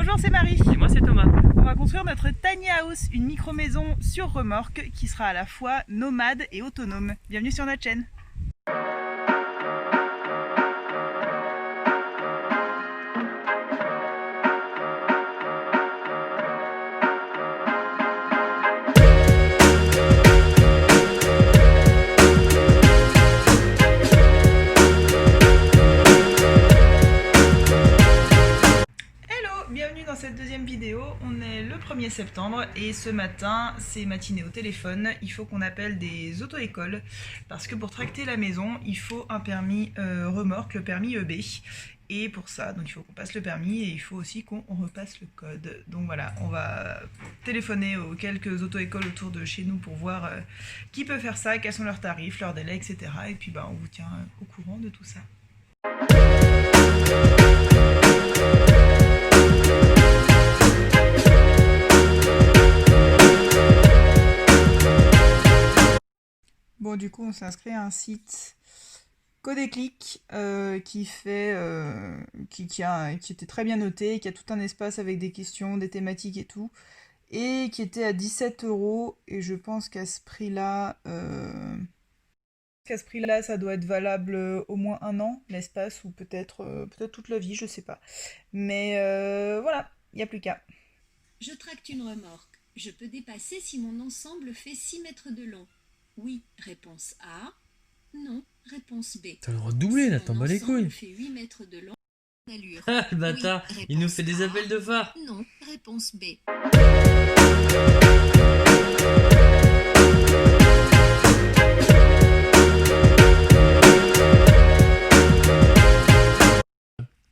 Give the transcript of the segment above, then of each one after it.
Bonjour, c'est Marie. Et moi c'est Thomas. On va construire notre tiny house, une micro-maison sur remorque qui sera à la fois nomade et autonome. Bienvenue sur notre chaîne. Bienvenue dans cette deuxième vidéo. On est le 1er septembre et ce matin c'est matinée au téléphone. Il faut qu'on appelle des auto-écoles parce que pour tracter la maison il faut un permis remorque, le permis EB. Et pour ça, donc il faut qu'on passe le permis et il faut aussi qu'on repasse le code. Donc voilà, on va téléphoner aux quelques auto-écoles autour de chez nous pour voir qui peut faire ça, quels sont leurs tarifs, leurs délais, etc. Et puis on vous tient au courant de tout ça. Bon, du coup, on s'est inscrit à un site Codéclic qui était très bien noté, qui a tout un espace avec des questions, des thématiques et tout, et qui était à 17 €. Et je pense qu'à ce prix-là, ça doit être valable au moins 1 an, l'espace, ou peut-être toute la vie, je sais pas. Mais voilà, il n'y a plus qu'à. Je tracte une remorque. Je peux dépasser si mon ensemble fait 6 mètres de long. Oui, réponse A. Non, réponse B. T'as le droit de doubler là, t'en bats les couilles. Fait 8 mètres de long. Allure. Ah le bâtard, Oui, il nous fait des A. appels de phare. Non, réponse B.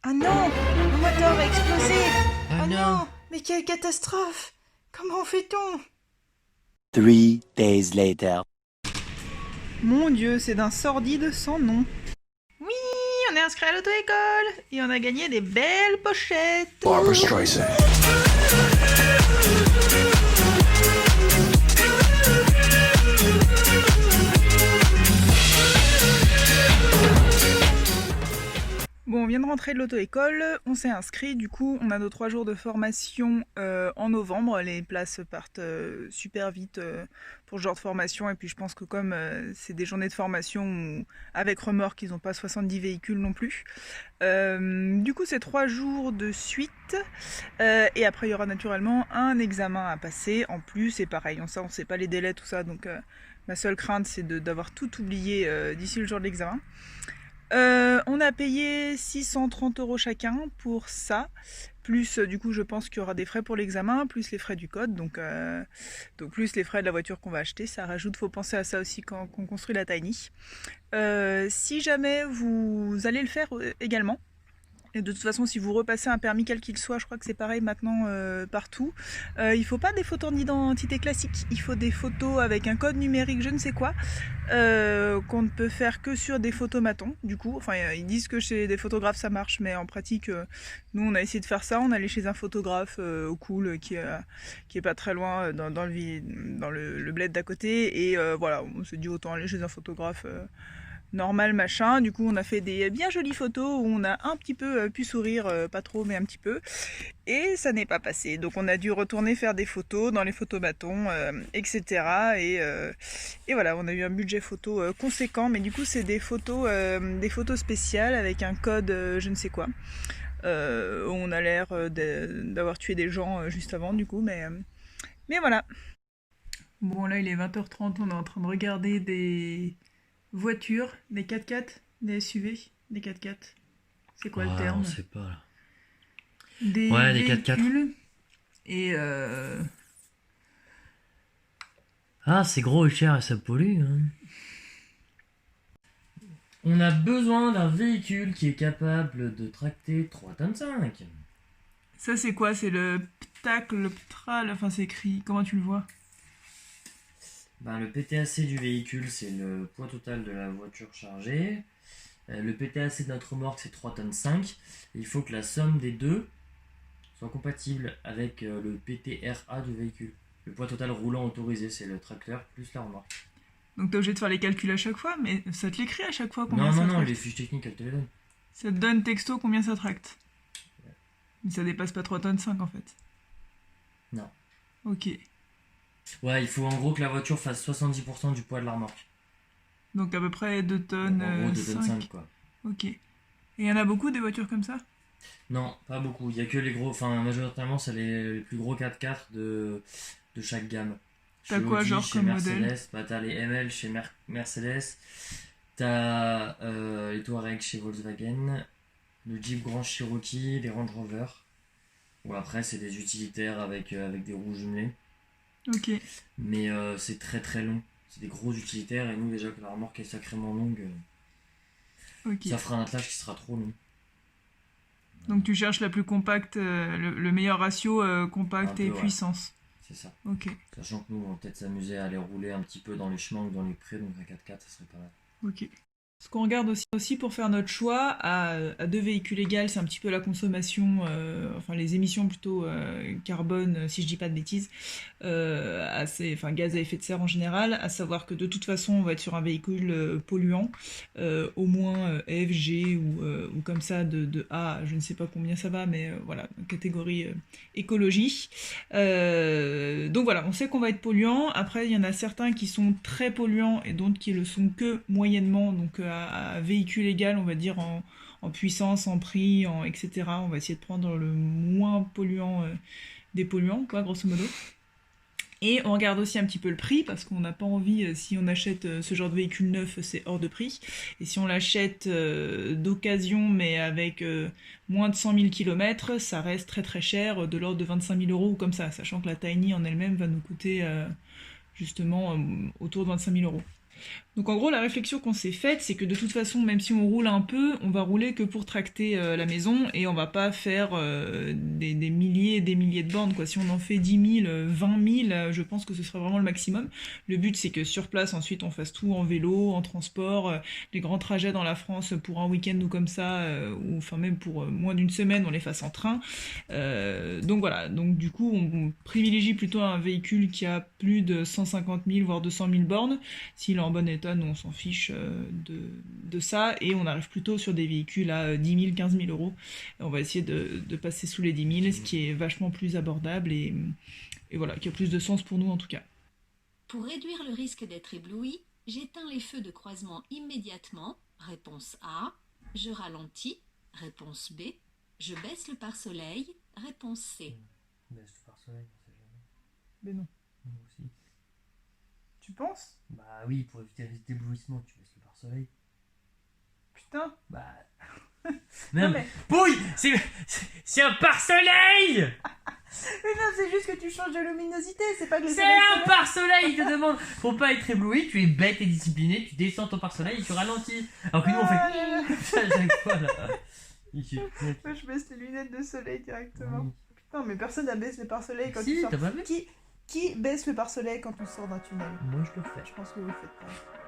Ah non, le moteur va exploser. Ah Oh non. non, mais quelle catastrophe. Comment fait-on? 3 days later. Mon Dieu, c'est d'un sordide sans nom. Oui, on est inscrit à l'auto-école et on a gagné des belles pochettes. Barbara Streisand. Bon, on vient de rentrer de l'auto-école, on s'est inscrit, du coup on a nos 3 jours de formation en novembre. Les places partent super vite pour ce genre de formation, et puis je pense que comme c'est des journées de formation où, avec remorque, ils n'ont pas 70 véhicules non plus. Du coup c'est 3 jours de suite, et après il y aura naturellement un examen à passer en plus, et pareil, on ne sait pas les délais, tout ça, donc ma seule crainte c'est d'avoir tout oublié d'ici le jour de l'examen. On a payé 630 € chacun pour ça, plus du coup je pense qu'il y aura des frais pour l'examen, plus les frais du code, donc plus les frais de la voiture qu'on va acheter, ça rajoute, faut penser à ça aussi quand on construit la Tiny. Si jamais vous allez le faire également, et de toute façon, si vous repassez un permis quel qu'il soit, je crois que c'est pareil maintenant partout, il ne faut pas des photos d'identité classiques, il faut des photos avec un code numérique je ne sais quoi, qu'on ne peut faire que sur des photomatons, du coup. Enfin, ils disent que chez des photographes ça marche, mais en pratique, nous on a essayé de faire ça, on allait chez un photographe cool qui est pas très loin dans le bled d'à côté, et voilà, on s'est dit autant aller chez un photographe normal machin. Du coup on a fait des bien jolies photos où on a un petit peu pu sourire, pas trop mais un petit peu, et ça n'est pas passé, donc on a dû retourner faire des photos dans les photomatons, etc. Et voilà, on a eu un budget photo conséquent, mais du coup c'est des photos spéciales avec un code je ne sais quoi, on a l'air d'avoir tué des gens juste avant, du coup, mais voilà. Bon, là il est 20h30, on est en train de regarder des voitures, des 4x4, des SUV, des 4x4. C'est quoi le terme? On sait pas là. Des Ouais, des 4x4. véhicules. Et Ah, c'est gros et cher et ça pollue. Hein. On a besoin d'un véhicule qui est capable de tracter 3,5 tonnes. ça c'est quoi? C'est le PTAC, le PTRAL, enfin c'est écrit, comment tu le vois? Le PTAC du véhicule, c'est le poids total de la voiture chargée. Le PTAC de notre remorque, c'est 3,5 tonnes. Il faut que la somme des deux soit compatible avec le PTRA du véhicule. Le poids total roulant autorisé, c'est le tracteur plus la remorque. Donc t'es obligé de faire les calculs à chaque fois, mais ça te l'écrit à chaque fois combien ça Non, tracte? les fiches techniques, elles te les donnent. Ça te donne texto combien ça tracte? Mais ça dépasse pas 3 tonnes 5 en fait. Non. Ok. Ouais, il faut en gros que la voiture fasse 70% du poids de la remorque. Donc à peu près 2 Donc, tonnes en gros 2 tonnes 5. 5 quoi. Ok. Et il y en a beaucoup des voitures comme ça? Non, pas beaucoup. Il y a que les gros, enfin majoritairement c'est les plus gros 4x4 de chaque gamme. T'as Chez quoi, Audi, genre, chez comme Mercedes, modèle? bah, t'as les ML chez Mercedes, t'as les Touareg chez Volkswagen, le Jeep Grand Cherokee, les Range Rover. Ou après c'est des utilitaires avec des roues jumelées. Ok. Mais c'est très très long. C'est des gros utilitaires et nous déjà que la remorque est sacrément longue, Ok. ça fera un attelage qui sera trop long. Donc tu cherches la plus compacte, le meilleur ratio compact Un peu, et ouais. puissance. C'est ça. Ok. Sachant que nous on va peut-être s'amuser à aller rouler un petit peu dans les chemins ou dans les prés, donc un 4x4 ça serait pas mal. Ok. Ce qu'on regarde aussi pour faire notre choix à 2 véhicules égales, c'est un petit peu la consommation, enfin les émissions plutôt carbone, si je dis pas de bêtises, enfin gaz à effet de serre en général, à savoir que de toute façon on va être sur un véhicule polluant, au moins F, G ou comme ça de A, je ne sais pas combien ça va, mais voilà, catégorie écologie. Donc voilà, on sait qu'on va être polluant. Après, il y en a certains qui sont très polluants et d'autres qui le sont que moyennement, donc à véhicule égal, on va dire en puissance, en prix, etc. On va essayer de prendre le moins polluant des polluants, quoi, grosso modo. Et on regarde aussi un petit peu le prix, parce qu'on n'a pas envie, si on achète ce genre de véhicule neuf, c'est hors de prix. Et si on l'achète d'occasion, mais avec moins de 100 000 km, ça reste très très cher, de l'ordre de 25 000 euros ou comme ça, sachant que la Tiny en elle-même va nous coûter justement autour de 25 000 euros. Donc en gros, la réflexion qu'on s'est faite, c'est que de toute façon, même si on roule un peu, on va rouler que pour tracter la maison et on va pas faire des milliers et des milliers de bornes, quoi. Si on en fait 10 000, 20 000, je pense que ce serait vraiment le maximum. Le but, c'est que sur place, ensuite, on fasse tout en vélo, en transport, les grands trajets dans la France pour un week-end ou comme ça, ou enfin même pour moins d'une semaine, on les fasse en train. Donc voilà, donc du coup, on privilégie plutôt un véhicule qui a plus de 150 000, voire 200 000 bornes. S'il est en bon état, nous on s'en fiche de ça, et on arrive plutôt sur des véhicules à 10 000, 15 000 euros. On va essayer de passer sous les 10 000, ce qui est vachement plus abordable et voilà, qui a plus de sens pour nous en tout cas. Pour réduire le risque d'être ébloui, j'éteins les feux de croisement immédiatement. Réponse A. Je ralentis. Réponse B. Je baisse le pare-soleil. Réponse C. Baisse le pare-soleil, on sait jamais. Mais non. Nous aussi. Tu penses? Bah oui, pour éviter le risque d'éblouissement, tu baisses le pare-soleil. Putain. Bah. Non Merde. mais... Pouille, c'est un pare-soleil. Mais non, c'est juste que tu changes de luminosité, c'est pas que les C'est soleils un pare-soleil, il te demande. Faut pas être ébloui, tu es bête et discipliné, tu descends ton pare-soleil et tu ralentis. Alors que nous on fait ça à chaque fois là. Moi je baisse les lunettes de soleil directement. Oui. Putain, mais personne n'a baissé le pare-soleil quand Si, tu sors. t'as pas vu? Qui baisse le pare-soleil quand tu sors d'un tunnel? Moi je le fais. Je pense que vous le faites pas.